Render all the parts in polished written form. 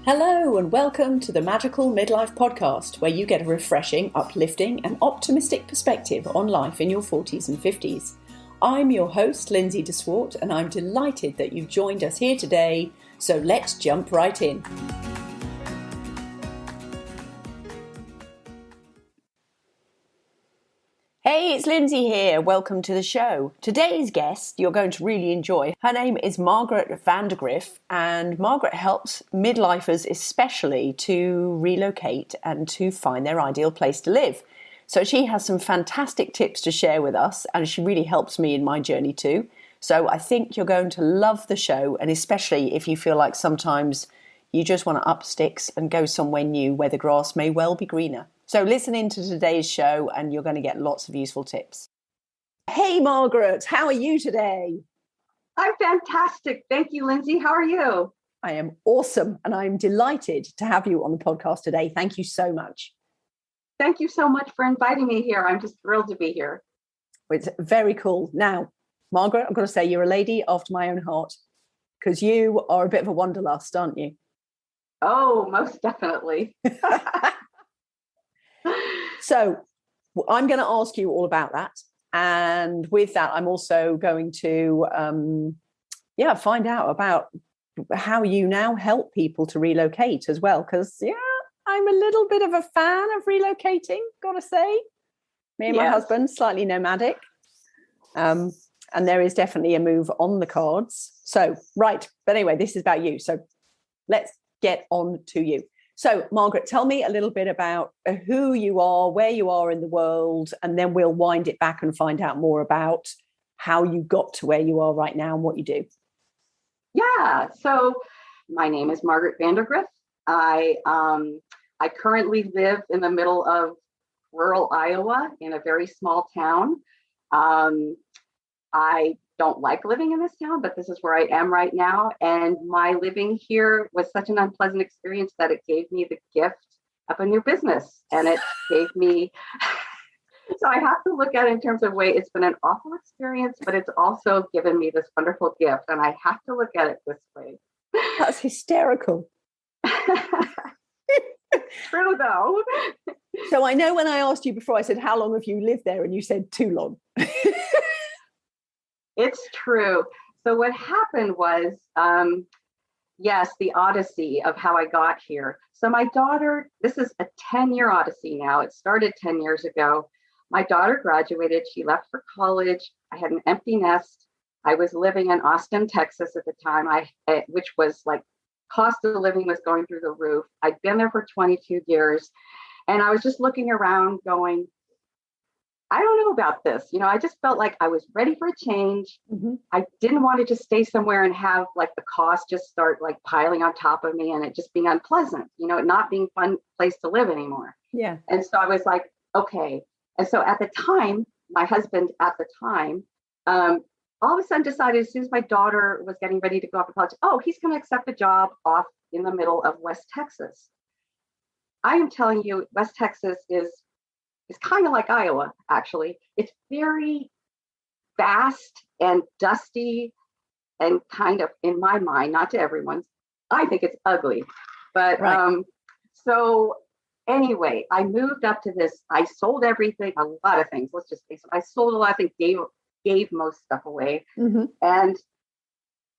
Hello and welcome to the Magical Midlife Podcast, where you get a refreshing, uplifting and optimistic perspective on life in your 40s and 50s. I'm your host, Lindsay DeSwart, and I'm delighted that you've joined us here today, so let's jump right in. Hey, it's Lindsay here. Welcome to the show. Today's guest you're going to really enjoy. Her name is Margaret Vandergriff, and Margaret helps midlifers especially to relocate and to find their ideal place to live. So she has some fantastic tips to share with us, and she really helps me in my journey too. So I think you're going to love the show, and especially if you feel like sometimes you just want to up sticks and go somewhere new where the grass may well be greener. So listen in to today's show and you're going to get lots of useful tips. Hey, Margaret, how are you today? I'm fantastic. Thank you, Lindsay. How are you? I am awesome, and I'm delighted to have you on the podcast today. Thank you so much. Thank you so much for inviting me here. I'm just thrilled to be here. It's very cool. Now, Margaret, I've got to say you're a lady after my own heart, because you are a bit of a wanderlust, aren't you? Oh, most definitely. So I'm going to ask you all about that. And with that, I'm also going to, find out about how you now help people to relocate as well. Because, I'm a little bit of a fan of relocating, got to say. Me and my husband, slightly nomadic. And there is definitely a move on the cards. So, right. But anyway, this is about you. So let's get on to you. So, Margaret, tell me a little bit about who you are, where you are in the world, and then we'll wind it back and find out more about how you got to where you are right now and what you do. Yeah. So my name is Margaret Vandergriff. I currently live in the middle of rural Iowa in a very small town. I don't like living in this town, but this is where I am right now. And my living here was such an unpleasant experience that it gave me the gift of a new business. And it gave me, so I have to look at it in terms of way, it's been an awful experience, but it's also given me this wonderful gift. And I have to look at it this way. That's hysterical. True though. So I know when I asked you before, I said, how long have you lived there? And you said too long. It's true. So what happened was, the odyssey of how I got here. So my daughter, this is a 10-year odyssey now. It started 10 years ago. My daughter graduated. She left for college. I had an empty nest. I was living in Austin, Texas at the time, which was like cost of living was going through the roof. I'd been there for 22 years. And I was just looking around going, I don't know about this. I just felt like I was ready for a change. Mm-hmm. I didn't want to just stay somewhere and have like the cost just start like piling on top of me and it just being unpleasant, it not being a fun place to live anymore. Yeah. And so I was like, okay. And so at the time, my husband at the time, all of a sudden decided as soon as my daughter was getting ready to go off to college, he's going to accept a job off in the middle of West Texas. I am telling you, West Texas is kind of like Iowa, actually. It's very fast and dusty and kind of, in my mind, not to everyone's, I think it's ugly. But right. So anyway, I moved up to this. I sold everything, a lot of things. Let's just face it. I sold a lot of things, gave most stuff away, and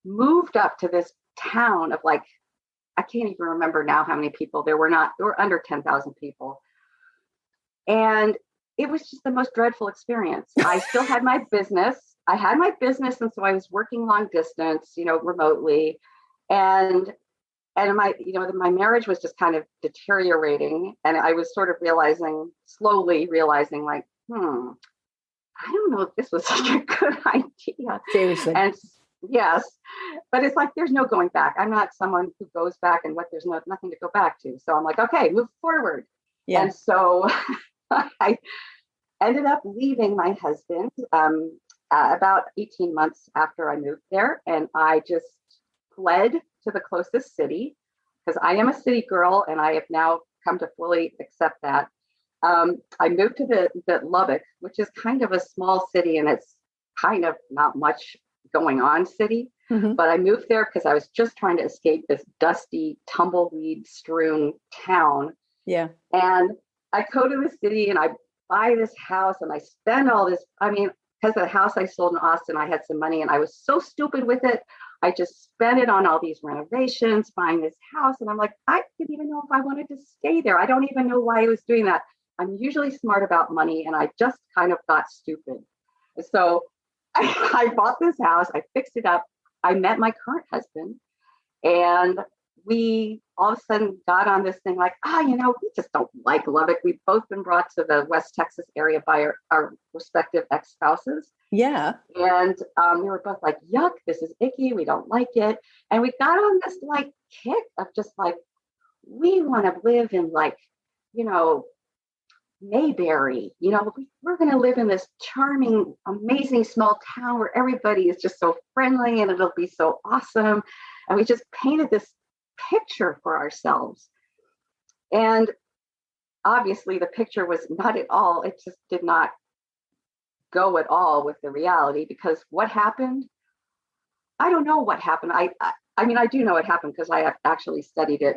moved up to this town of like, I can't even remember now how many people there were. There were under 10,000 people. And it was just the most dreadful experience. I still had my business. And so I was working long distance, remotely. And my marriage was just kind of deteriorating. And I was sort of slowly realizing like, I don't know if this was such a good idea. Seriously. And yes, but it's like, there's no going back. I'm not someone who goes back and there's nothing to go back to. So I'm like, okay, move forward. Yeah. And so I ended up leaving my husband about 18 months after I moved there. And I just fled to the closest city because I am a city girl and I have now come to fully accept that. I moved to the Lubbock, which is kind of a small city and it's kind of not much going on city. Mm-hmm. But I moved there because I was just trying to escape this dusty, tumbleweed strewn town. Yeah. And I go to the city and I buy this house and I spend all this. I mean, because the house I sold in Austin, I had some money and I was so stupid with it. I just spent it on all these renovations, buying this house. And I'm like, I didn't even know if I wanted to stay there. I don't even know why I was doing that. I'm usually smart about money and I just kind of got stupid. So I bought this house, I fixed it up. I met my current husband and we all of a sudden got on this thing like, we just don't like Lubbock. We've both been brought to the West Texas area by our respective ex-spouses. Yeah. And we were both like, yuck, this is icky. We don't like it. And we got on this like kick of just like, we want to live in like, Mayberry, we're going to live in this charming, amazing small town where everybody is just so friendly and it'll be so awesome. And we just painted this picture for ourselves. And obviously the picture was not at all, it just did not go at all with the reality, because what happened? I don't know what happened. I mean, I do know what happened because I have actually studied it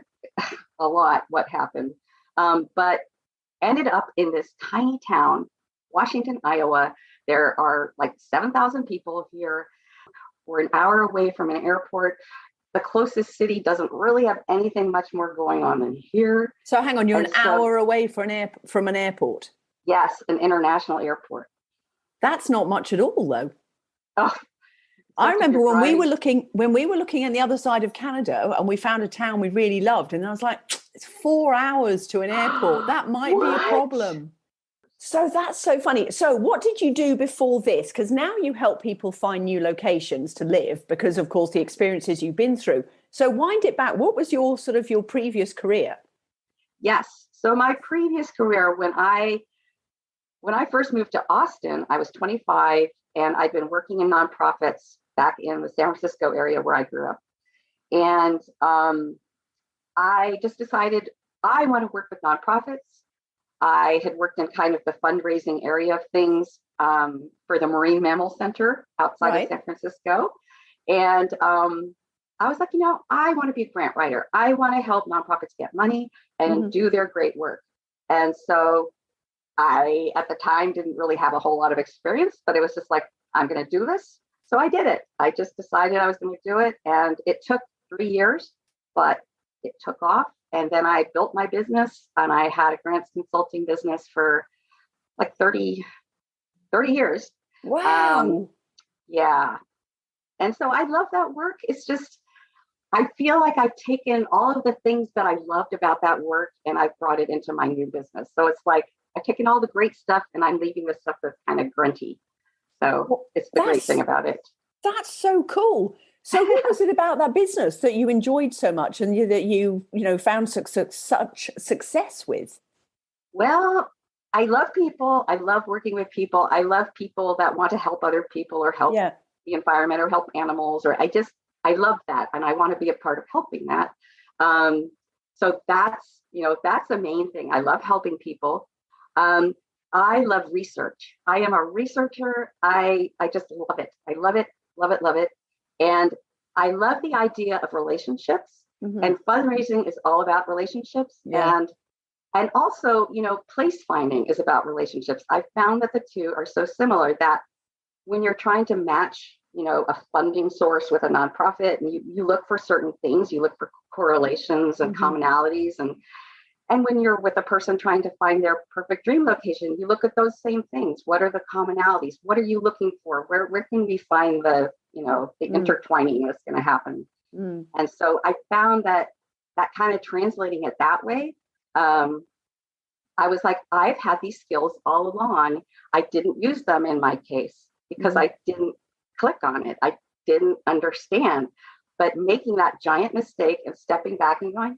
a lot, what happened. But ended up in this tiny town, Washington, Iowa. There are like 7,000 people here. We're an hour away from an airport. The closest city doesn't really have anything much more going on than here. So hang on, you're an hour away from an airport? Yes, an international airport. That's not much at all, though. Oh, I remember when we were looking on the other side of Canada and we found a town we really loved, and I was like, it's 4 hours to an airport. That might be a problem. So that's so funny. So what did you do before this? Because now you help people find new locations to live because, of course, the experiences you've been through. So wind it back. What was your previous career? Yes. So my previous career, when I first moved to Austin, I was 25 and I'd been working in nonprofits back in the San Francisco area where I grew up. And I just decided I want to work with nonprofits. I had worked in kind of the fundraising area of things for the Marine Mammal Center outside of San Francisco. And I was like, I want to be a grant writer. I want to help nonprofits get money and do their great work. And so I, at the time, didn't really have a whole lot of experience, but it was just like, I'm going to do this. So I did it. I just decided I was going to do it. And it took 3 years, but it took off. And then I built my business and I had a grants consulting business for like 30 years. Wow. Yeah. And so I love that work. It's just, I feel like I've taken all of the things that I loved about that work and I've brought it into my new business. So it's like, I've taken all the great stuff and I'm leaving the stuff that's kind of grunty. So it's the great thing about it. That's so cool. So what was it about that business that you enjoyed so much and that you found such success with? Well, I love people. I love working with people. I love people that want to help other people or help the environment or help animals. Or I love that. And I want to be a part of helping that. So that's the main thing. I love helping people. I love research. I am a researcher. I just love it. I love it, love it, love it. And I love the idea of relationships, and fundraising is all about relationships. And also, place finding is about relationships. I found that the two are so similar that when you're trying to match, a funding source with a nonprofit, and you look for certain things, you look for correlations and commonalities. And when you're with a person trying to find their perfect dream location, you look at those same things. What are the commonalities? What are you looking for? Where can we find the intertwining that's going to happen? And so I found that kind of translating it that way, I was like, I've had these skills all along. I didn't use them in my case because I didn't click on it. I didn't understand. But making that giant mistake and stepping back and going,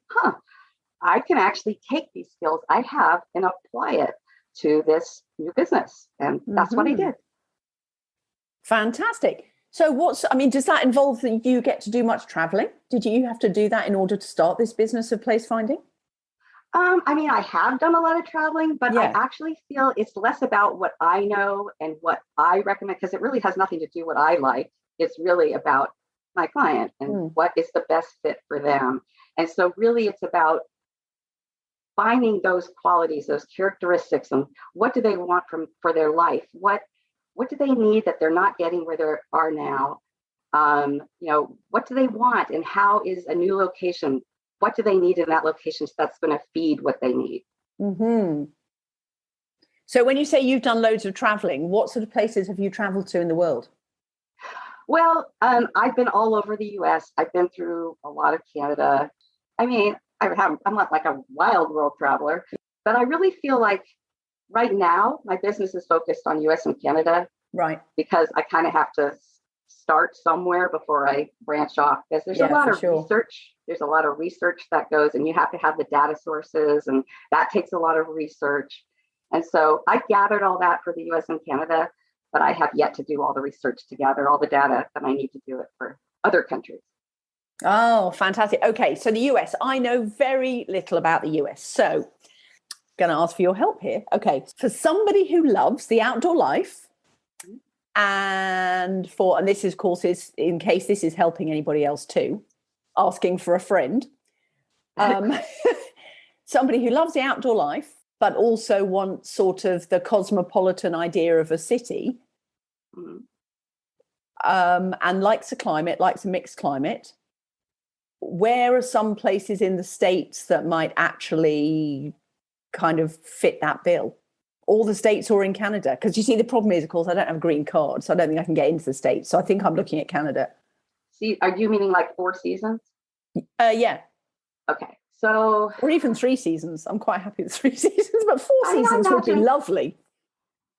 I can actually take these skills I have and apply it to this new business. And that's what I did. Fantastic. So does that involve that you get to do much traveling? Did you have to do that in order to start this business of place finding? I have done a lot of traveling, but I actually feel it's less about what I know and what I recommend, because it really has nothing to do with what I like. It's really about my client and what is the best fit for them. And so really it's about finding those qualities, those characteristics, and what do they want for their life? What do they need that they're not getting where they are now? What do they want, and how is a new location? What do they need in that location that's going to feed what they need? Mm-hmm. So when you say you've done loads of traveling, what sort of places have you traveled to in the world? Well, I've been all over the US. I've been through a lot of Canada. I mean, I'm not like a wild world traveler, but I really feel like right now my business is focused on US and Canada. Right. Because I kind of have to start somewhere before I branch off, because there's a lot of research. There's a lot of research that goes, and you have to have the data sources, and that takes a lot of research. And so I gathered all that for the US and Canada, but I have yet to do all the research to gather all the data that I need to do it for other countries. Oh, fantastic. Okay, so the US, I know very little about the US. So going to ask for your help here. Okay, for somebody who loves the outdoor life, and this is, of course, is in case this is helping anybody else too, asking for a friend. Somebody who loves the outdoor life, but also wants sort of the cosmopolitan idea of a city, and likes a climate, likes a mixed climate. Where are some places in the States that might actually kind of fit that bill? All the States or in Canada? Because you see, the problem is, of course, I don't have a green card, so I don't think I can get into the States. So I think I'm looking at Canada. See, are you meaning like 4 seasons? Yeah. Okay. So, or even 3 seasons. I'm quite happy with 3 seasons, but 4 seasons would be lovely.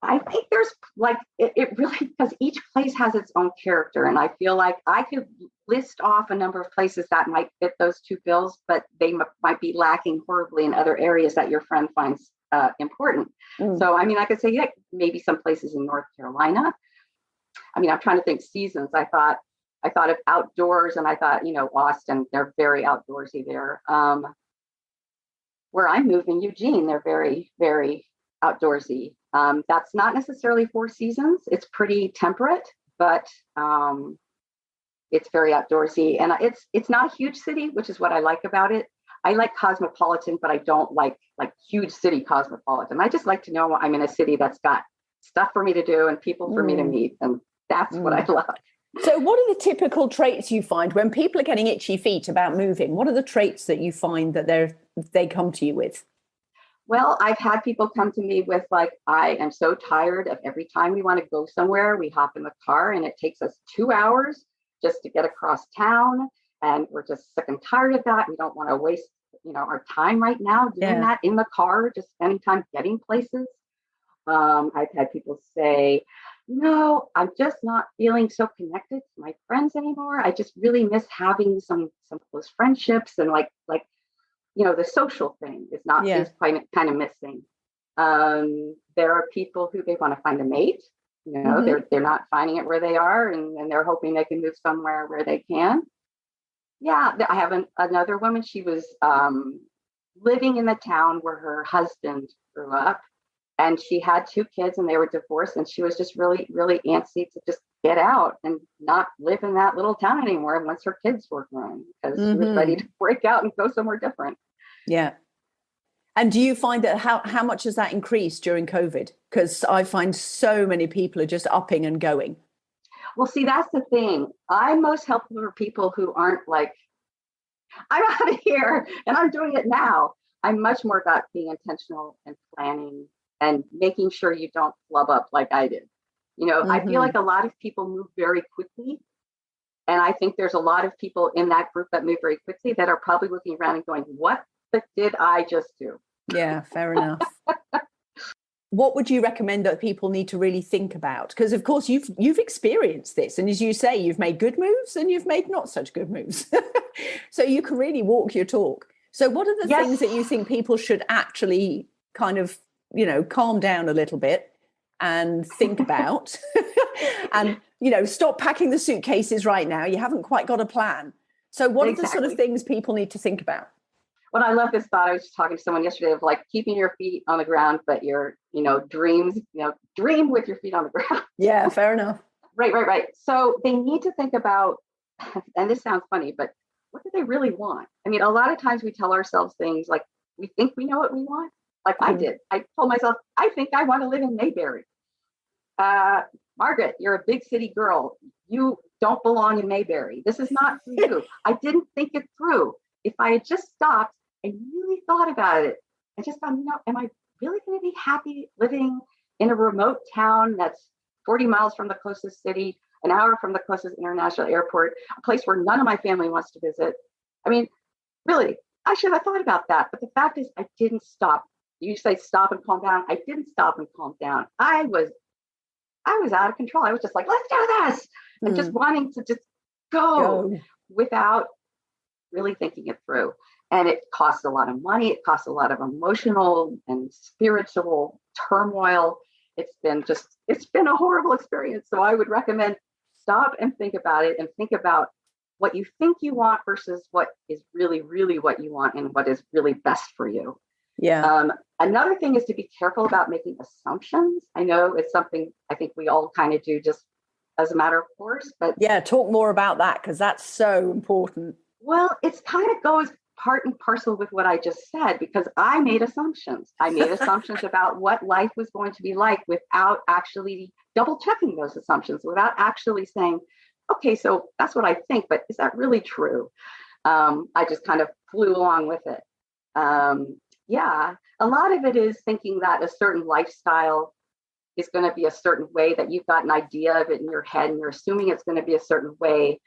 I think there's like, it really, because each place has its own character. And I feel like I could list off a number of places that might fit those 2 bills, but they might be lacking horribly in other areas that your friend finds important. So, I mean, I could say, yeah, maybe some places in North Carolina. I mean, I'm trying to think seasons. I thought of outdoors, and I thought, Austin, they're very outdoorsy there. Where I moved in Eugene, they're very, very outdoorsy. That's not necessarily 4 seasons. It's pretty temperate, but it's very outdoorsy. And it's not a huge city, which is what I like about it. I like cosmopolitan, but I don't like huge city cosmopolitan. I just like to know I'm in a city that's got stuff for me to do and people for me to meet. And that's what I love. So what are the typical traits you find when people are getting itchy feet about moving? What are the traits that you find that they come to you with? Well, I've had people come to me with like, I am so tired of every time we want to go somewhere, we hop in the car and it takes us 2 hours just to get across town. And we're just sick and tired of that. We don't want to waste, our time right now doing that in the car, just spending time getting places. I've had people say, I'm just not feeling so connected to my friends anymore. I just really miss having some close friendships, and like the social thing is kind of missing. There are people who they want to find a mate. They're not finding it where they are, and they're hoping they can move somewhere where they can. Yeah, I have another woman. She was living in the town where her husband grew up, and she had 2 kids, and they were divorced, and she was just really, really antsy to just get out and not live in that little town anymore once her kids were grown, because she was ready to break out and go somewhere different. Yeah. And do you find that how much has that increased during COVID? Because I find so many people are just upping and going. Well, see, that's the thing. I'm most helpful for people who aren't like, I'm out of here and I'm doing it now. I'm much more about being intentional and planning and making sure you don't flub up like I did. I feel like a lot of people move very quickly. And I think there's a lot of people in that group that move very quickly that are probably looking around and going, what did I just do? Yeah, fair enough. What would you recommend that people need to really think about? Because, of course, you've experienced this. And as you say, you've made good moves and you've made not such good moves. So you can really walk your talk. So what are the things that you think people should actually kind of, calm down a little bit and think about? And, stop packing the suitcases right now. You haven't quite got a plan. So what are the sort of things people need to think about? Well, I love this thought. I was just talking to someone yesterday of like keeping your feet on the ground, but your, dreams, dream with your feet on the ground. Yeah, fair enough. Right. So they need to think about and this sounds funny, but what do they really want? I mean, a lot of times we tell ourselves things like we think we know what we want. Like I did. I told myself, I think I want to live in Mayberry. Margaret, you're a big city girl. You don't belong in Mayberry. This is not for you. I didn't think it through. If I had just stopped and really thought about it, I just thought, am I really going to be happy living in a remote town that's 40 miles from the closest city, an hour from the closest international airport, a place where none of my family wants to visit? I mean, really, I should have thought about that. But the fact is, I didn't stop. You say stop and calm down. I didn't stop and calm down. I was out of control. I was just like, let's do this. And just wanting to just go without really thinking it through. And it costs a lot of money. It costs a lot of emotional and spiritual turmoil. It's been a horrible experience. So I would recommend stop and think about it, and think about what you think you want versus what is really, really what you want and what is really best for you. Yeah. Another thing is to be careful about making assumptions. I know it's something I think we all kind of do just as a matter of course, but yeah, talk more about that, because that's so important. Well, it's kind of goes part and parcel with what I just said, because I made assumptions. I made assumptions about what life was going to be like without actually double checking those assumptions, without actually saying, okay, so that's what I think, but is that really true? I just kind of flew along with it. Yeah, a lot of it is thinking that a certain lifestyle is going to be a certain way, that you've got an idea of it in your head and you're assuming it's going to be a certain way.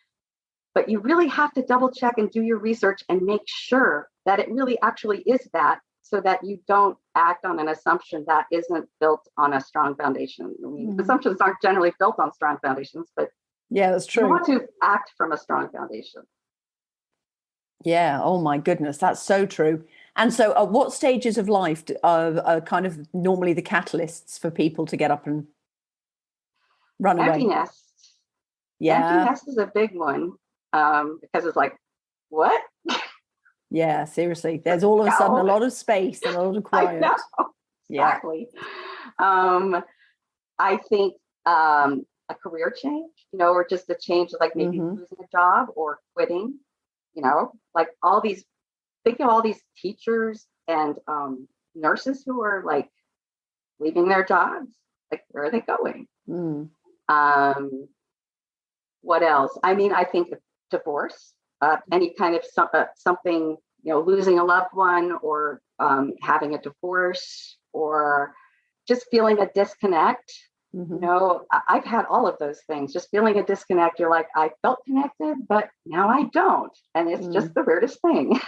But you really have to double check and do your research and make sure that it really actually is that, so that you don't act on an assumption that isn't built on a strong foundation. I mean, assumptions aren't generally built on strong foundations, but yeah, that's true. You want to act from a strong foundation. Yeah. Oh my goodness, that's so true. And so at what stages of life are kind of normally the catalysts for people to get up and run away? Empty nest. Yeah. Empty nest is a big one, because it's like, what? Yeah, seriously. There's all of a sudden a lot of space and a lot of quiet. I know. Exactly. Yeah. I think a career change, or just a change, like maybe losing a job or quitting, like think of all these teachers and nurses who are like leaving their jobs. Like, where are they going? What else? I mean, I think divorce, any kind of something, losing a loved one, or having a divorce, or just feeling a disconnect. I've had all of those things, just feeling a disconnect. You're like, I felt connected, but now I don't. And it's just the weirdest thing.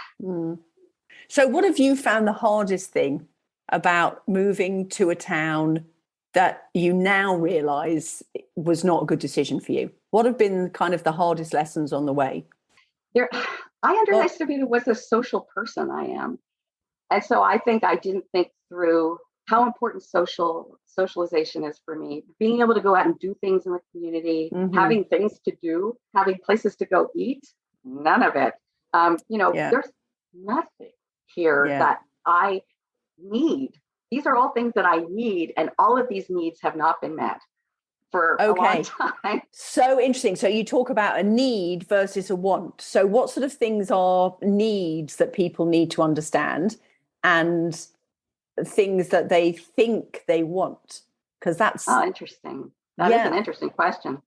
So what have you found the hardest thing about moving to a town that you now realize was not a good decision for you? What have been kind of the hardest lessons on the way? I underestimated what a social person I am. And so I think I didn't think through how important socialization is for me. Being able to go out and do things in the community, having things to do, having places to go eat, none of it. There's nothing here that I need. These are all things that I need, and all of these needs have not been met for a long time. So interesting. So you talk about a need versus a want. So what sort of things are needs that people need to understand, and things that they think they want? Because that's interesting. That is an interesting question.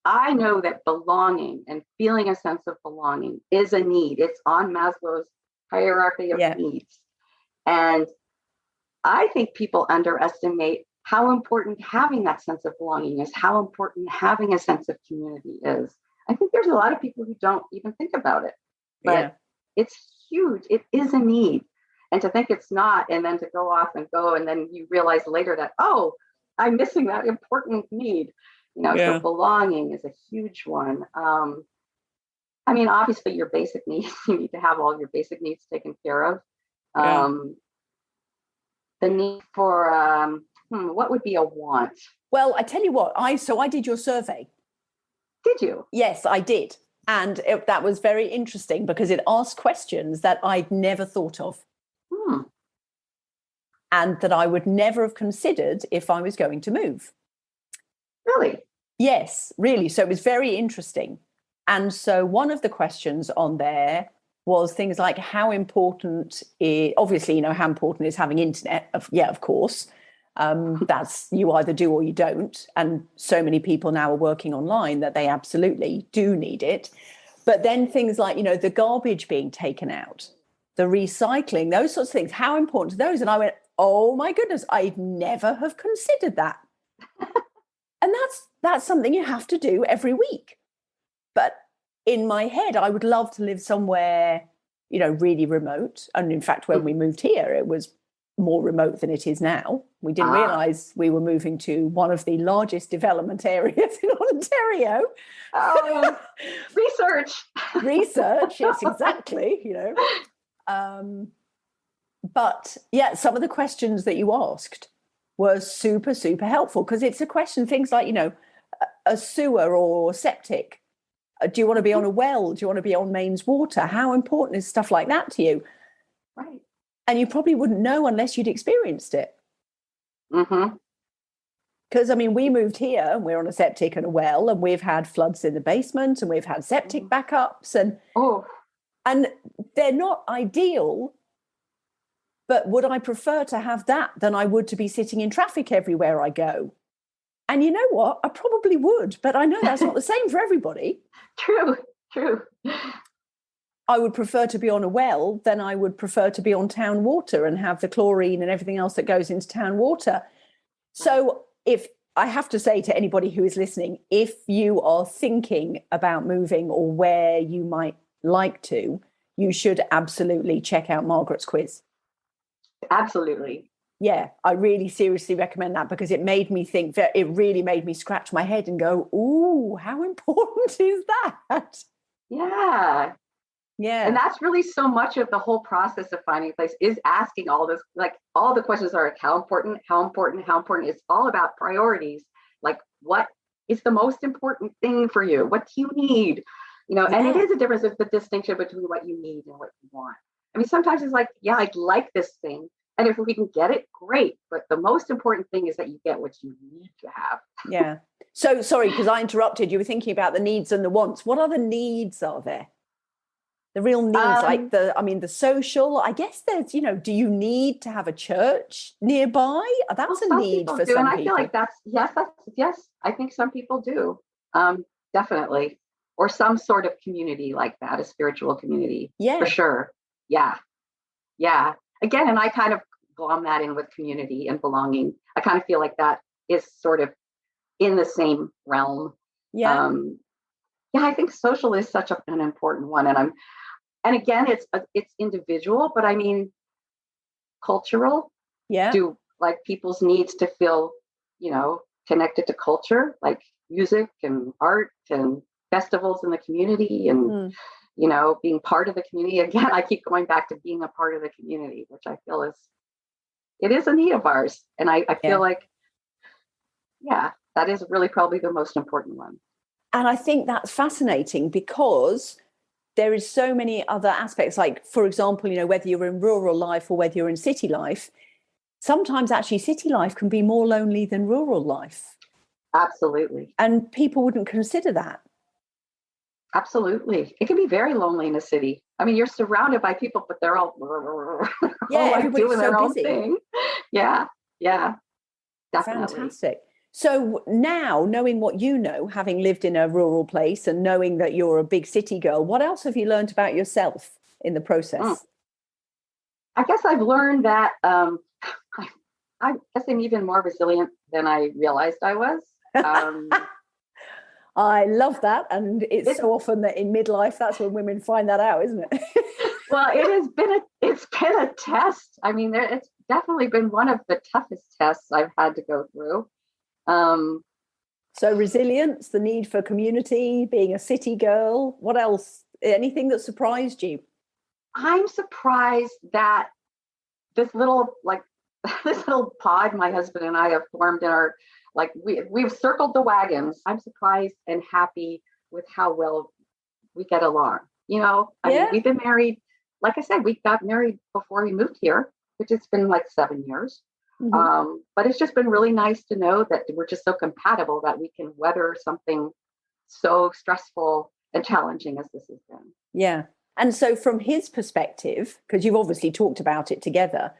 I know that belonging and feeling a sense of belonging is a need. It's on Maslow's hierarchy of needs. And I think people underestimate how important having that sense of belonging is, how important having a sense of community is. I think there's a lot of people who don't even think about it, but it's huge. It is a need. And to think it's not, and then to go off and go, and then you realize later that, oh, I'm missing that important need. So belonging is a huge one. I mean, obviously your basic needs, you need to have all your basic needs taken care of. The need for, what would be a want? Well, I tell you what, I did your survey. Did you? Yes, I did. And that was very interesting because it asked questions that I'd never thought of. And that I would never have considered if I was going to move. Really? Yes, really. So it was very interesting. And so one of the questions on there was things like how important is, obviously, how important is having internet? Of course. That's, you either do or you don't. And so many people now are working online that they absolutely do need it. But then things like, the garbage being taken out, the recycling, those sorts of things, how important are those? And I went, oh my goodness, I'd never have considered that. And that's something you have to do every week. But in my head, I would love to live somewhere, really remote. And in fact, when we moved here, it was more remote than it is now. We didn't realize we were moving to one of the largest development areas in Ontario. Oh, Research, yes, exactly, But yeah, some of the questions that you asked were super, super helpful, because it's a question, things like, a sewer or septic. Do you want to be on a well? Do you want to be on mains water? How important is stuff like that to you? Right. And you probably wouldn't know unless you'd experienced it. Mm-hmm. Because, we moved here and we're on a septic and a well, and we've had floods in the basement and we've had septic backups. And they're not ideal, but would I prefer to have that than I would to be sitting in traffic everywhere I go? And you know what? I probably would, but I know that's not the same for everybody. True. I would prefer to be on a well than I would prefer to be on town water and have the chlorine and everything else that goes into town water. So if I have to say to anybody who is listening, if you are thinking about moving or where you might like to, you should absolutely check out Margaret's quiz. Absolutely. Yeah, I really seriously recommend that, because it made me think, that it really made me scratch my head and go, ooh, how important is that? Yeah. Yeah. And that's really so much of the whole process of finding a place, is asking all this, like all the questions are like, how important. It's all about priorities. Like, what is the most important thing for you? What do you need? And it is a difference of the distinction between what you need and what you want. Sometimes it's like, yeah, I'd like this thing. And if we can get it, great. But the most important thing is that you get what you need to have. Yeah. So sorry, because I interrupted. You were thinking about the needs and the wants. What other needs are there? The real needs, like the social, I guess there's, do you need to have a church nearby? That's a need for some people. And I feel like yes, I think some people do. Definitely. Or some sort of community like that, a spiritual community. Yeah. For sure. Yeah. Yeah. Again, and I kind of glom that in with community and belonging. I kind of feel like that is sort of in the same realm. Yeah. I think social is such an important one. And again, it's individual, but cultural. Yeah. Do like people's needs to feel, connected to culture, like music and art and festivals in the community and, being part of the community. Again, I keep going back to being a part of the community, which I feel it is a need of ours. And I feel like, that is really probably the most important one. And I think that's fascinating, because there is so many other aspects, like, for example, whether you're in rural life or whether you're in city life, sometimes actually city life can be more lonely than rural life. Absolutely. And people wouldn't consider that. Absolutely. It can be very lonely in a city. You're surrounded by people, but they're all, everybody's doing their so own busy. thing. Yeah. Definitely. Fantastic. So now, knowing what you know, having lived in a rural place and knowing that you're a big city girl, what else have you learned about yourself in the process? I guess I've learned that I guess I'm even more resilient than I realized I was. I love that. And it's so often that in midlife, that's when women find that out, isn't it? Well, it's been a test. It's definitely been one of the toughest tests I've had to go through. So resilience, the need for community, being a city girl. What else? Anything that surprised you? I'm surprised that this little pod my husband and I have formed in our, we've circled the wagons. I'm surprised and happy with how well we get along. We've been married. Like I said, we got married before we moved here, which has been like 7 years. Mm-hmm. But it's just been really nice to know that we're just so compatible that we can weather something so stressful and challenging as this has been. Yeah. And so from his perspective, because you've obviously talked about it together,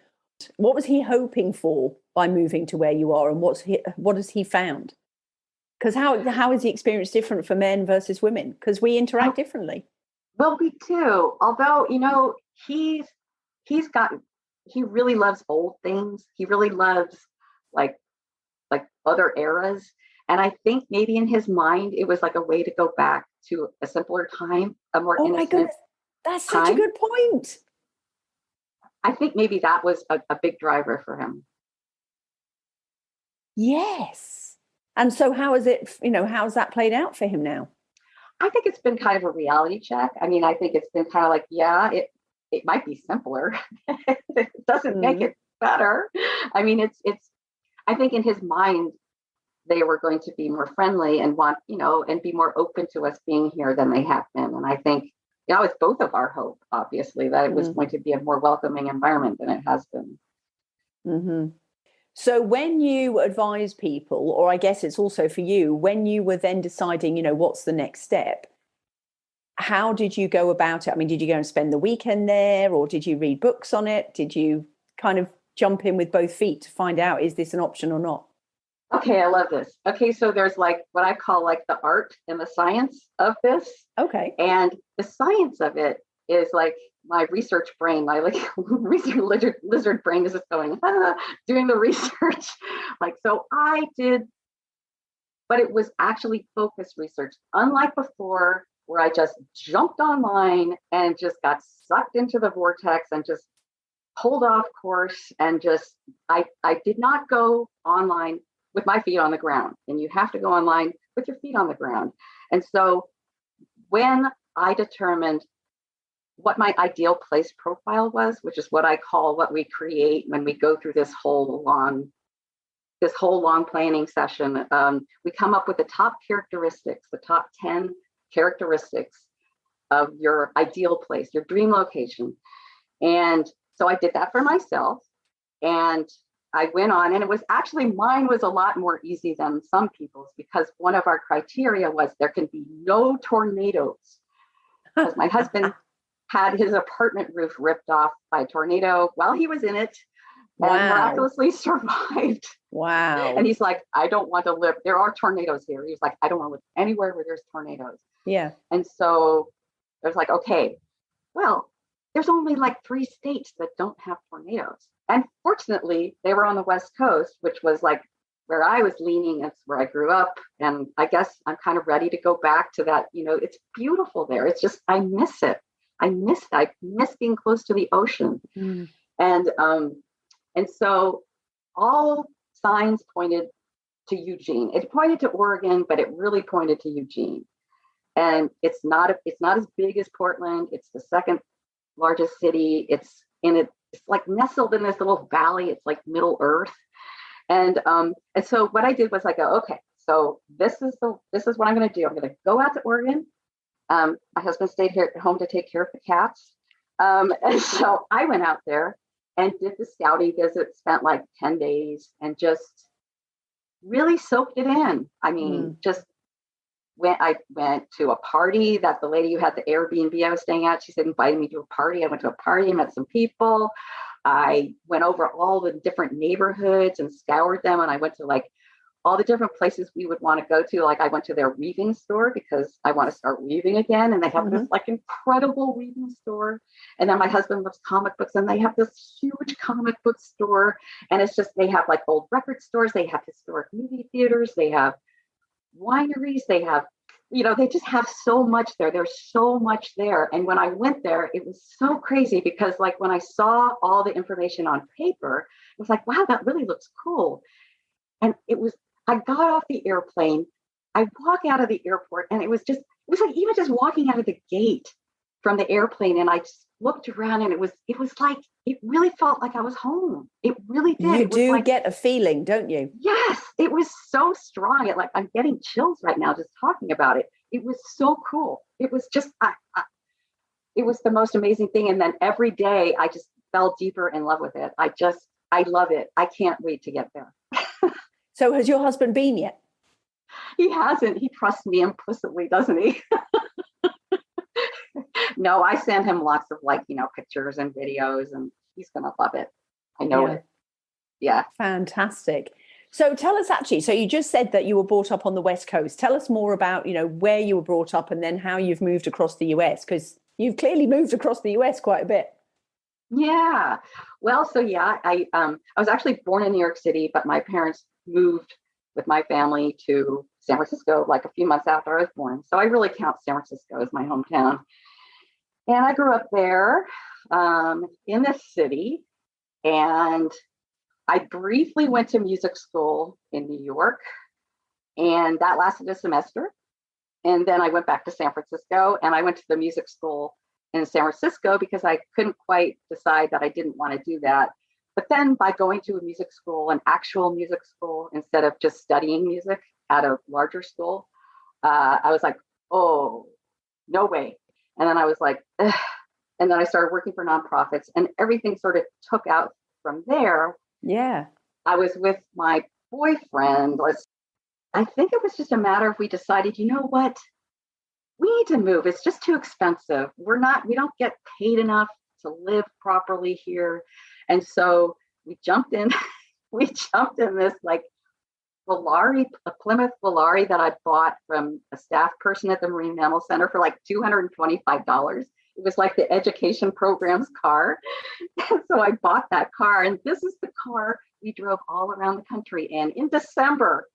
what was he hoping for by moving to where you are, and what has he found? Because how is the experience different for men versus women? Because we interact differently. Well, we do. Although, he really loves old things. He really loves like other eras. And I think maybe in his mind, it was like a way to go back to a simpler time, a more innocent my goodness, that's such time. a good point. I think maybe that was a big driver for him. Yes. And so how's that played out for him now? I think it's been kind of a reality check. I mean, I think it's been kind of like, yeah, it might be simpler. It doesn't make it better. I mean, it's I think in his mind, they were going to be more friendly and want, and be more open to us being here than they have been. And I think, it's both of our hope, obviously, that it was going to be a more welcoming environment than it has been. Mm-hmm. So when you advise people, or I guess it's also for you, when you were then deciding, what's the next step, how did you go about it? I mean, did you go and spend the weekend there, or did you read books on it? Did you kind of jump in with both feet to find out, is this an option or not? Okay, I love this. Okay, so there's like what I call like the art and the science of this. Okay. And the science of it is like my research brain, my like research lizard brain is just going, doing the research. Like, so I did, but it was actually focused research, unlike before, where I just jumped online and just got sucked into the vortex and just pulled off course. And just, I did not go online with my feet on the ground, and you have to go online with your feet on the ground. And so when I determined what my ideal place profile was, which is what I call what we create when we go through this whole long planning session, we come up with the top characteristics, the top 10 characteristics of your ideal place, your dream location. And so I did that for myself, and I went on, and it was actually, mine was a lot more easy than some people's, because one of our criteria was there can be no tornadoes, because my husband had his apartment roof ripped off by a tornado while he was in it. And miraculously survived. Wow. And he's like, I don't want to live. There are tornadoes here. He's like, I don't want to live anywhere where there's tornadoes. Yeah. And so there's like, okay, well, there's only like 3 states that don't have tornadoes. And fortunately, they were on the West Coast, which was like where I was leaning. It's where I grew up. And I guess I'm kind of ready to go back to that. It's beautiful there. It's just, I miss it. I miss being close to the ocean. Mm. And so all signs pointed to Eugene. It pointed to Oregon, but it really pointed to Eugene. And it's not as big as Portland. It's the second largest city. It's like nestled in this little valley. It's like Middle Earth. And so what I did was I go, okay, so this is what I'm going to do. I'm going to go out to Oregon. My husband stayed here at home to take care of the cats. And so I went out there and did the scouting visit, spent like 10 days and just really soaked it in. I mean, I went to a party that the lady who had the Airbnb I was staying at, she said, invited me to a party. I went to a party, met some people. I went over all the different neighborhoods and scoured them. And I went to like all the different places we would want to go to. Like I went to their weaving store because I want to start weaving again. And they have this like incredible weaving store. And then my husband loves comic books, and they have this huge comic book store. And it's just, they have like old record stores. They have historic movie theaters. They have wineries. They have, they just have so much there. There's so much there. And when I went there, it was so crazy because like when I saw all the information on paper, it was like, wow, that really looks cool. And I got off the airplane, I walk out of the airport, and it was like even just walking out of the gate from the airplane, and I just looked around, and it was like, it really felt like I was home. It really did. You get a feeling, don't you? Yes, it was so strong. I'm getting chills right now just talking about it. It was so cool. It was just, it was the most amazing thing. And then every day I just fell deeper in love with it. I love it. I can't wait to get there. So has your husband been yet? He hasn't. He trusts me implicitly, doesn't he? No, I send him lots of pictures and videos, and he's going to love it. I know it. Yeah. Fantastic. So tell us so you just said that you were brought up on the West Coast. Tell us more about, where you were brought up and then how you've moved across the US, because you've clearly moved across the US quite a bit. Yeah. Well, so I was actually born in New York City, but my parents moved with my family to San Francisco like a few months after I was born. So I really count San Francisco as my hometown. And I grew up there in this city, and I briefly went to music school in New York, and that lasted a semester. And then I went back to San Francisco, and I went to the music school in San Francisco because I couldn't quite decide that I didn't want to do that. But then by going to a music school, an actual music school, instead of just studying music at a larger school, I was like, oh, no way. And then I was like, ugh. And then I started working for nonprofits, and everything sort of took out from there. Yeah. I was with my boyfriend. I think it was just a matter of we decided, you know what? We need to move. It's just too expensive. We don't get paid enough to live properly here. And so we jumped in this a Plymouth Volare that I bought from a staff person at the Marine Mammal Center for like $225. It was like the education program's car. And so I bought that car, and this is the car we drove all around the country in December.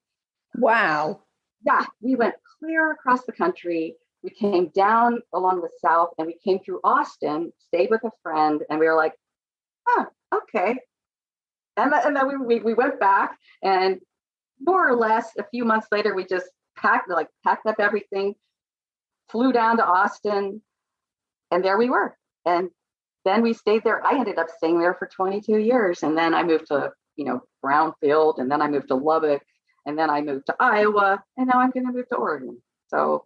Wow. Yeah, we went clear across the country. We came down along the south, and we came through Austin, stayed with a friend, and we were like, oh, okay. And then we went back, and more or less a few months later, we just packed up everything, flew down to Austin, and there we were. And then we stayed there. I ended up staying there for 22 years. And then I moved to, Brownfield, and then I moved to Lubbock, and then I moved to Iowa, and now I'm going to move to Oregon. So,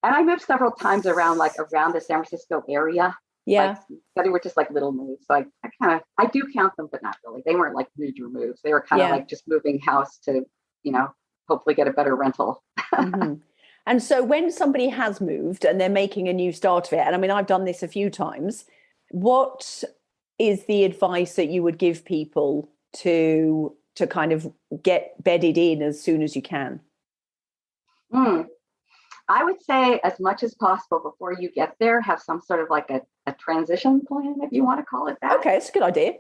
and I moved several times around the San Francisco area. Yeah. But they were just like little moves. So I do count them, but not really. They weren't like major moves. They were kind of like just moving house to, hopefully get a better rental. Mm-hmm. And so when somebody has moved and they're making a new start of it, and I mean, I've done this a few times, what is the advice that you would give people to kind of get bedded in as soon as you can? I would say as much as possible before you get there, have some sort of like a transition plan, if you want to call it that. Okay, it's a good idea.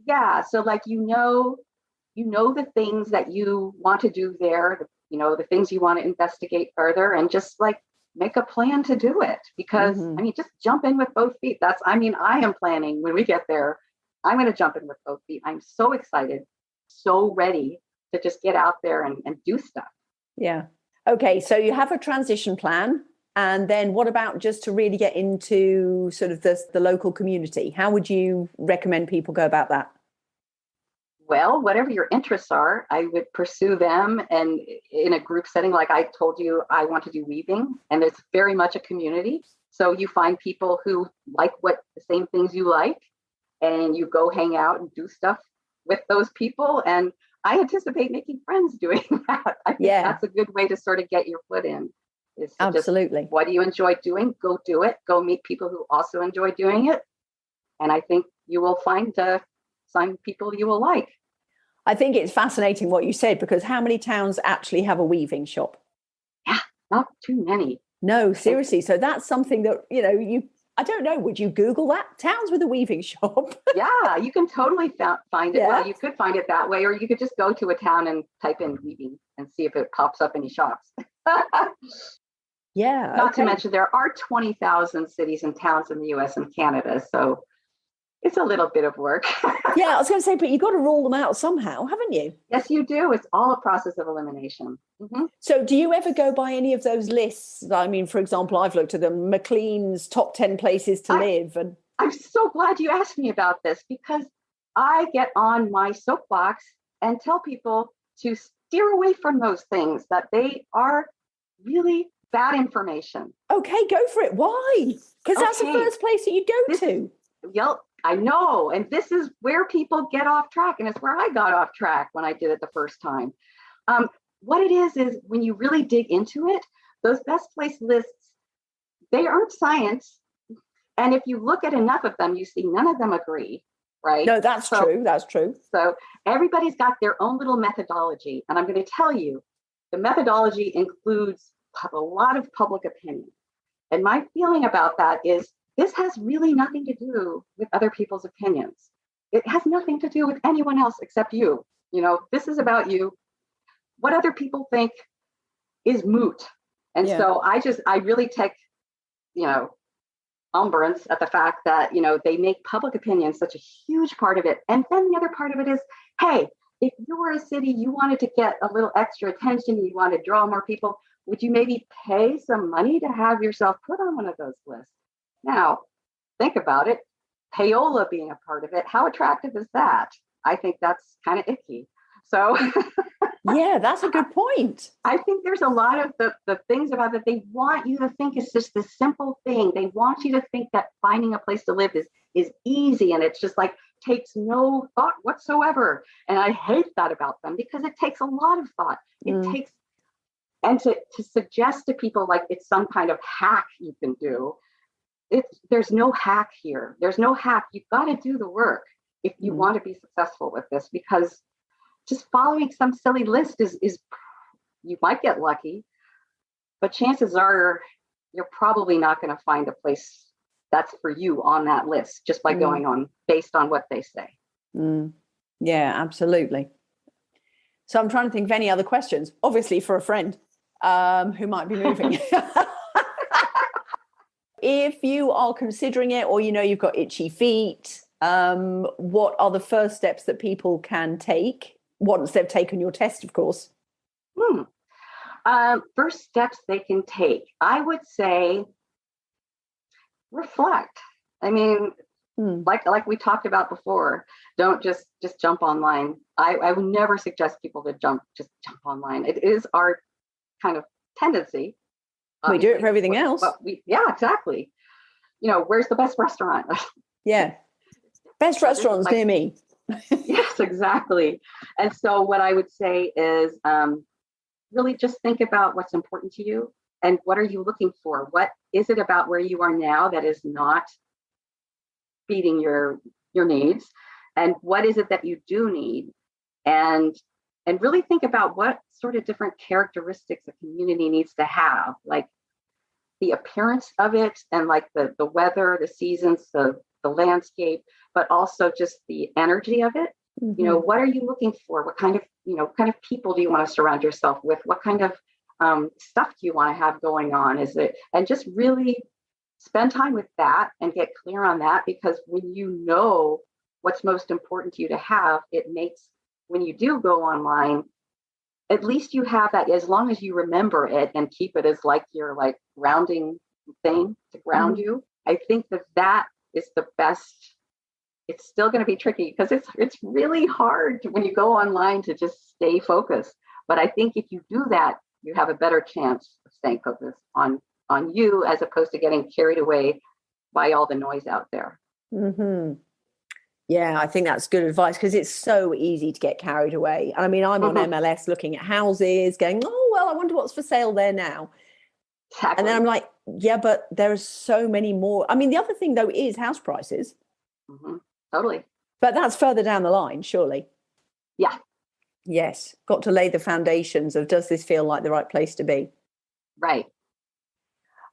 Yeah. So the things that you want to do there, the things you want to investigate further, and just make a plan to do it, because just jump in with both feet. I am planning when we get there, I'm going to jump in with both feet. I'm so excited, so ready to just get out there and do stuff. Yeah. Okay. So you have a transition plan. And then what about just to really get into sort of the local community? How would you recommend people go about that? Well, whatever your interests are, I would pursue them. And in a group setting, like I told you, I want to do weaving, and it's very much a community. So you find people who like the same things you like, and you go hang out and do stuff with those people. And I anticipate making friends doing that. I think that's a good way to sort of get your foot in. Absolutely. What do you enjoy doing? Go do it. Go meet people who also enjoy doing it. And I think you will find some people you will like. I think it's fascinating what you said, because how many towns actually have a weaving shop? Yeah, not too many. No, seriously. So that's something that, I don't know, would you Google that? Towns with a weaving shop? Yeah, you can totally find it. Yeah. Well, you could find it that way, or you could just go to a town and type in weaving and see if it pops up any shops. Yeah. Not to mention there are 20,000 cities and towns in the US and Canada. So it's a little bit of work. Yeah, I was going to say, but you've got to rule them out somehow, haven't you? Yes, you do. It's all a process of elimination. Mm-hmm. So do you ever go by any of those lists? I mean, for example, I've looked at them, McLean's top 10 places to live. And I'm so glad you asked me about this, because I get on my soapbox and tell people to steer away from those things, that they are really bad information. Okay, go for it. Why? Because that's the first place that you go to. Yep, I know. And this is where people get off track. And it's where I got off track when I did it the first time. What it is when you really dig into it, those best place lists, they aren't science. And if you look at enough of them, you see none of them agree, right? No, that's true. That's true. So everybody's got their own little methodology. And I'm going to tell you, the methodology includes a lot of public opinion. And my feeling about that is this has really nothing to do with other people's opinions. It has nothing to do with anyone else except you. This is about you. What other people think is moot. And so I really take, umbrance at the fact that, they make public opinion such a huge part of it. And then the other part of it is, hey, if you were a city, you wanted to get a little extra attention, you want to draw more people, would you maybe pay some money to have yourself put on one of those lists? Now, think about it. Payola being a part of it, how attractive is that? I think that's kind of icky. So yeah, that's a good point. I think there's a lot of the things about it they want you to think it's just this simple thing. They want you to think that finding a place to live is easy, and it's just like takes no thought whatsoever. And I hate that about them because it takes a lot of thought. It takes, and to suggest to people like it's some kind of hack you can do, there's no hack here. There's no hack. You've got to do the work if you want to be successful with this, because just following some silly list is you might get lucky, but chances are you're probably not going to find a place that's for you on that list just by going on based on what they say. Yeah, absolutely. So I'm trying to think of any other questions, obviously for a friend who might be moving. If you are considering it, or you've got itchy feet, what are the first steps that people can take once they've taken your test, of course? First steps they can take, I would say, reflect. I mean, like we talked about before, don't just jump online. I would never suggest people to just jump online. It is our kind of tendency. We do it for everything else. Yeah, exactly. Where's the best restaurant? Yeah. Best restaurants near me. Yes, exactly. And so what I would say is really just think about what's important to you and what are you looking for? What is it about where you are now that is not feeding your needs? And what is it that you do need? And really think about what sort of different characteristics a community needs to have, like the appearance of it and like the weather, the seasons, the landscape, but also just the energy of it. What are you looking for? What kind of people do you want to surround yourself with? What kind of stuff do you want to have going on? And just really spend time with that and get clear on that, because when you know what's most important to you to have, it makes, when you do go online, at least you have that, as long as you remember it and keep it as like your like grounding thing to ground you. I think that is the best. It's still going to be tricky because it's really hard when you go online to just stay focused. But I think if you do that, you have a better chance of staying focused on you, as opposed to getting carried away by all the noise out there. Yeah, I think that's good advice, because it's so easy to get carried away. I mean, I'm on MLS looking at houses going, oh, well, I wonder what's for sale there now. Exactly. And then I'm like, yeah, but there's so many more. I mean, the other thing, though, is house prices. Totally. But that's further down the line, surely. Yeah. Yes. Got to lay the foundations of, does this feel like the right place to be? Right.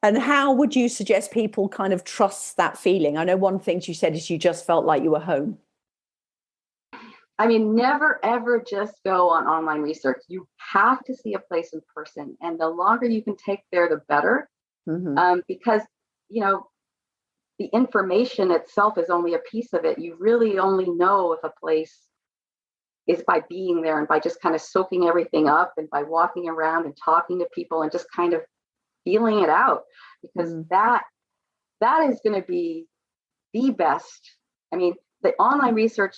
And how would you suggest people kind of trust that feeling? I know one thing you said is you just felt like you were home. I mean, never, ever just go on online research. You have to see a place in person. And the longer you can take there, the better. Because, the information itself is only a piece of it. You really only know if a place is by being there and by just kind of soaking everything up and by walking around and talking to people and just kind of feeling it out, because that is going to be the best. I mean, the online research,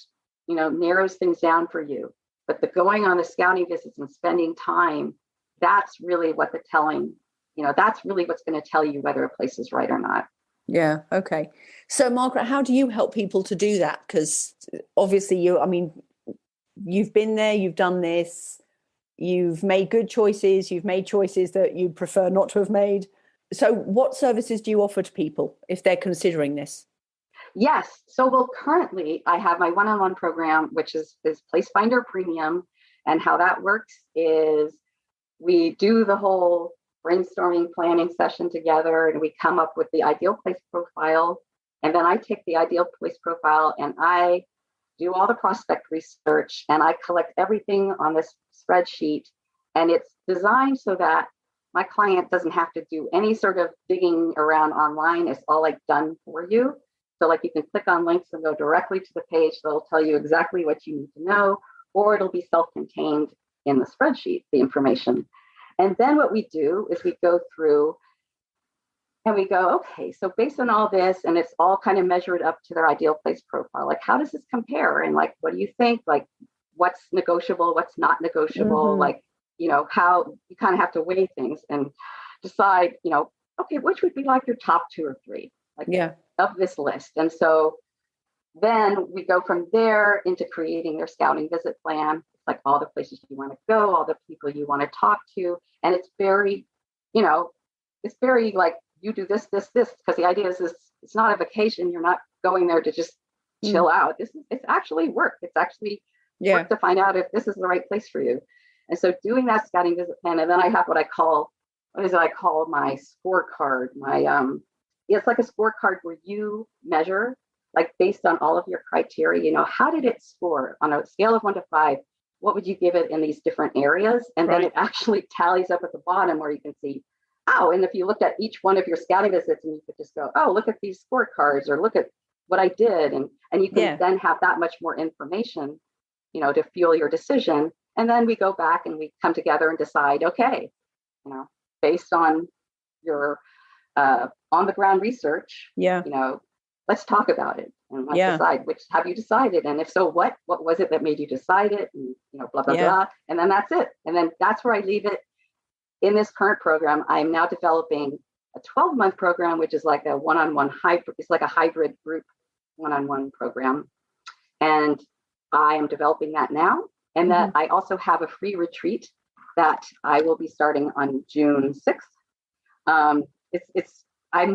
narrows things down for you, but the going on the scouting visits and spending time, that's really what that's really what's going to tell you whether a place is right or not. Yeah. Okay. So Margaret, how do you help people to do that? Because obviously you've been there, you've done this, you've made good choices, you've made choices that you prefer not to have made. So what services do you offer to people if they're considering this? Yes. So, well, currently I have my one-on-one program, which is Place Finder Premium. And how that works is we do the whole brainstorming planning session together, and we come up with the ideal place profile. And then I take the ideal place profile and I do all the prospect research, and I collect everything on this spreadsheet. And it's designed so that my client doesn't have to do any sort of digging around online. It's all like done for you. So like you can click on links and go directly to the page. They'll tell you exactly what you need to know, or it'll be self-contained in the spreadsheet, the information. And then what we do is we go through and we go, okay, so based on all this, and it's all kind of measured up to their ideal place profile, like how does this compare? And like, what do you think? Like, what's negotiable, what's not negotiable? Like, how you kind of have to weigh things and decide, okay, which would be like your top 2 or 3, like of this list. And so then we go from there into creating their scouting visit plan. It's like all the places you want to go, all the people you want to talk to. And it's very, it's very like, you do this, because the idea is it's not a vacation. You're not going there to just chill out. It's actually work. It's actually work to find out if this is the right place for you. And so doing that scouting visit plan, and then I have what I call my scorecard. It's like a scorecard where you measure, like based on all of your criteria, how did it score on a scale of 1 to 5? What would you give it in these different areas? And then it actually tallies up at the bottom where you can see, and if you looked at each one of your scouting visits and you could just go, look at these scorecards, or look at what I did. And you can then have that much more information, to fuel your decision. And then we go back and we come together and decide, okay, based on your on the ground research, let's talk about it and let's decide have you decided? And if so, what was it that made you decide it? And, blah, blah, blah. And then that's it. And then that's where I leave it. In this current program, I'm now developing a 12-month program, which is like a one-on-one hybrid. It's like a hybrid group one-on-one program. And I am developing that now. And that I also have a free retreat that I will be starting on June 6th. I'm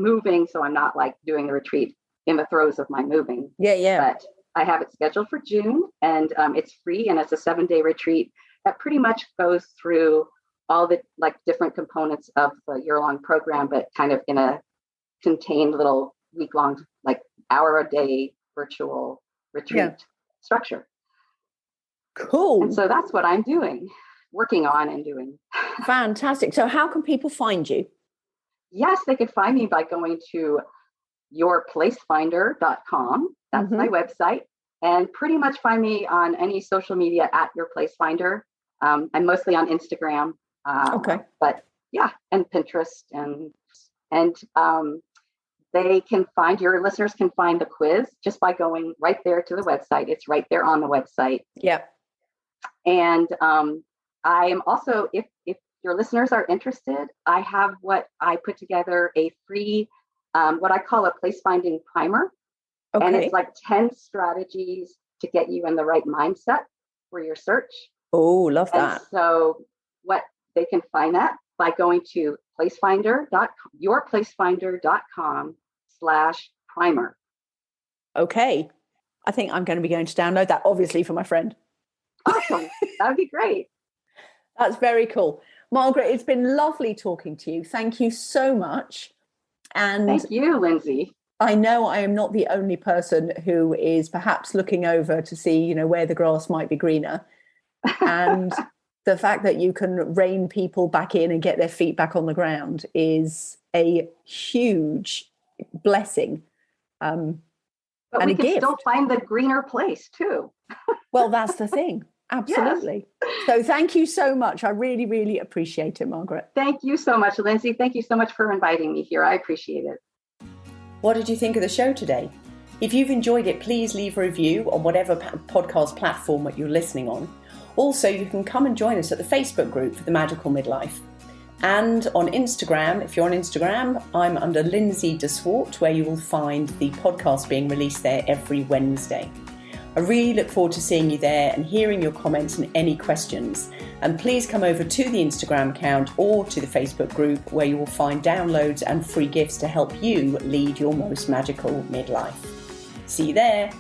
moving, so I'm not like doing the retreat in the throes of my moving. But I have it scheduled for June, and it's free, and it's a 7-day retreat that pretty much goes through all the like different components of the year-long program, but kind of in a contained little week-long, like hour-a-day virtual retreat structure. Cool. And so that's what I'm working on and doing. Fantastic. So how can people find you? Yes, they can find me by going to yourplacefinder.com. That's my website. And pretty much find me on any social media at Your-Place-Finder. I'm mostly on Instagram. But and Pinterest and your listeners can find the quiz just by going right there to the website. It's right there on the website. And I am also, if your listeners are interested, I have what I put together a free, what I call a place finding primer. And it's like 10 strategies to get you in the right mindset for your search. Oh, love that. And so they can find that by going to yourplacefinder.com/primer. Okay. I think I'm going to be going to download that, obviously, for my friend. Awesome. That would be great. That's very cool. Margaret, it's been lovely talking to you. Thank you so much. And thank you, Lindsay. I know I am not the only person who is perhaps looking over to see, where the grass might be greener. And the fact that you can rein people back in and get their feet back on the ground is a huge blessing. But and we a can gift. Still find the greener place too. Well, that's the thing. Absolutely. Yes. So thank you so much. I really, really appreciate it, Margaret. Thank you so much, Lindsay. Thank you so much for inviting me here. I appreciate it. What did you think of the show today? If you've enjoyed it, please leave a review on whatever podcast platform that you're listening on. Also, you can come and join us at the Facebook group for The Magical Midlife. And on Instagram, if you're on Instagram, I'm under Lindsay de Swart, where you will find the podcast being released there every Wednesday. I really look forward to seeing you there and hearing your comments and any questions. And please come over to the Instagram account or to the Facebook group, where you will find downloads and free gifts to help you lead your most magical midlife. See you there.